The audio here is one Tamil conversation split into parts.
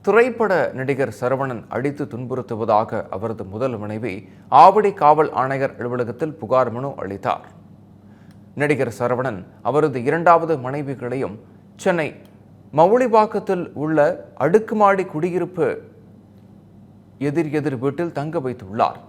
திரைப்பட நடிகர் சரவணன் அடித்து துன்புறுத்துவதாக அவரது முதல் மனைவி ஆவடி காவல் ஆணையர் அலுவலகத்தில் புகார் மனு அளித்தார். நடிகர் சரவணன் அவரது இரண்டாவது மனைவிகளையும் சென்னை மவுளிவாக்கத்தில் உள்ள அடுக்குமாடி குடியிருப்பு எதிர் வீட்டில் தங்க வைத்துள்ளார்.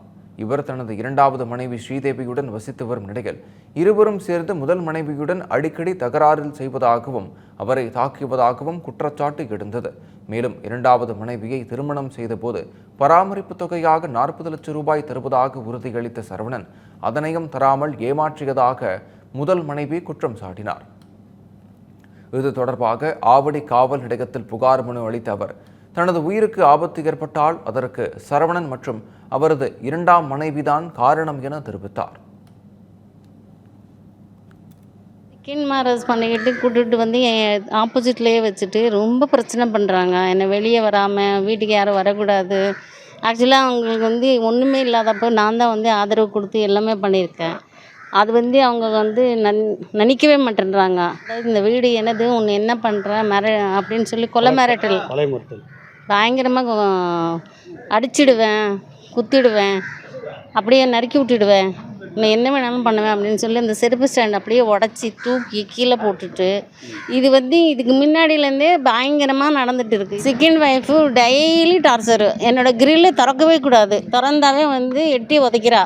இவர் தனது இரண்டாவது மனைவி ஸ்ரீதேவியுடன் வசித்து வரும் நிலையில் இருவரும் சேர்ந்து முதல் மனைவியுடன் அடிக்கடி தகராறில் செய்வதாகவும் அவரை தாக்கியதாகவும் குற்றச்சாட்டு எழுந்தது. மேலும் இரண்டாவது மனைவியை திருமணம் செய்தபோது பராமரிப்பு தொகையாக 40 லட்சம் ரூபாய் தருவதாக உறுதியளித்த சரவணன் அதனையும் தராமல் ஏமாற்றியதாக முதல் மனைவி குற்றம் சாட்டினார். இது தொடர்பாக ஆவடி காவல் நிலையத்தில் புகார் மனு அளித்த அவர் தனது உயிருக்கு ஆபத்து ஏற்பட்டால் அதற்கு சரவணன் மற்றும் அவரது இரண்டாம் மனைவிதான் காரணம் என தெரிவித்தார். செகண்ட் மேரேஜ் பண்ணிக்கிட்டு கூட்டிகிட்டு வந்து என் ஆப்போசிட்லேயே வச்சுட்டு ரொம்ப பிரச்சனை பண்ணுறாங்க. என்னை வெளியே வராமல் வீட்டுக்கு யாரும் வரக்கூடாது. ஆக்சுவலாக அவங்களுக்கு வந்து ஒன்றுமே இல்லாதப்போ நான் தான் வந்து ஆதரவு கொடுத்து எல்லாமே பண்ணியிருக்கேன். அது வந்து அவங்க வந்து நினைக்கவே மாட்டேன்றாங்க. அதாவது இந்த வீடு என்னது, ஒன்று என்ன பண்ணுற அப்படின்னு சொல்லி கொலை மிரட்டல் பயங்கரமாக அடிச்சிடுவேன், குத்திடுவேன், அப்படியே நறுக்கி விட்டுடுவேன், நான் என்ன வேணாலும் பண்ணுவேன் அப்படின்னு சொல்லி அந்த செருப்பு ஸ்டாண்ட் அப்படியே உடச்சி தூக்கி கீழே போட்டுட்டு இது வந்து இதுக்கு முன்னாடியிலேருந்தே பயங்கரமாக நடந்துகிட்டு இருக்குது. Second wife daily torture. என்னோடய கிரில்லு திறக்கவே கூடாது, திறந்தாவே வந்து எட்டி உதைக்கிறா.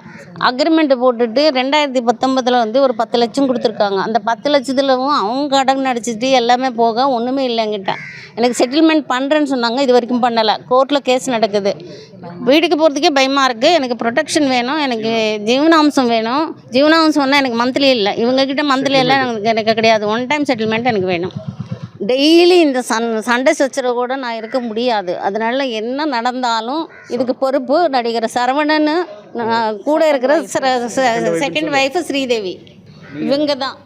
அக்ரிமெண்ட்டு போட்டுட்டு 2019 வந்து ஒரு 10 லட்சம் கொடுத்துருக்காங்க. அந்த 10 லட்சத்துலவும் அவங்க கடன் அடிச்சுட்டு எல்லாமே போக ஒன்றுமே இல்லை. என்கிட்ட எனக்கு செட்டில்மெண்ட் பண்ணுறேன்னு சொன்னாங்க, இது வரைக்கும் பண்ணலை. கோர்ட்டில் கேஸ் நடக்குது. வீட்டுக்கு போகிறதுக்கே பயமாக இருக்குது. எனக்கு ப்ரொடெக்ஷன் வேணும், எனக்கு ஜீவனாம்சம் வேணும். ஜீவனாம்சம் வந்தால் எனக்கு மந்த்லி இல்லை, இவங்ககிட்ட மந்த்லி எல்லாம் எனக்கு கிடையாது. 1 டைம் செட்டில்மெண்ட் எனக்கு வேணும். டெய்லி இந்த சண்டை சச்சரவு கூட நான் இருக்க முடியாது. அதனால என்ன நடந்தாலும் இதுக்கு பொறுப்பு நடிகர் சரவணன், கூட இருக்கிற செகண்ட் ஒய்ஃபு ஸ்ரீதேவி, இவங்க தான்.